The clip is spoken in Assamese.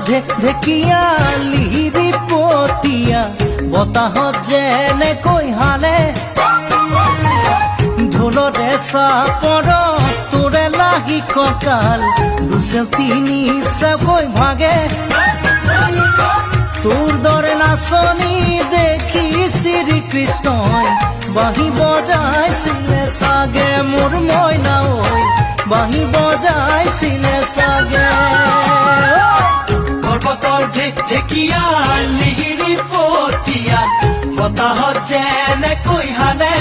ঢেকীয়া লিহিৰি পতীয়া বতাহত যেনেকৈ হালে ঢোলতে চাপৰত তোৰে লাগি কঁকাল দুচেও তিনি চেওকৈ ভাগে তোৰ দৰে নাচনি দেখি শ্ৰীকৃষ্ণই বাঁহী বজাইছিলে চাগে মোৰ মইনা ঐ বাঁহী বজাইছিলে চাগে পৰ্বতৰ ঢেকীয়া লিহিৰি পতীয়া বতাহত যেনেকৈ হালে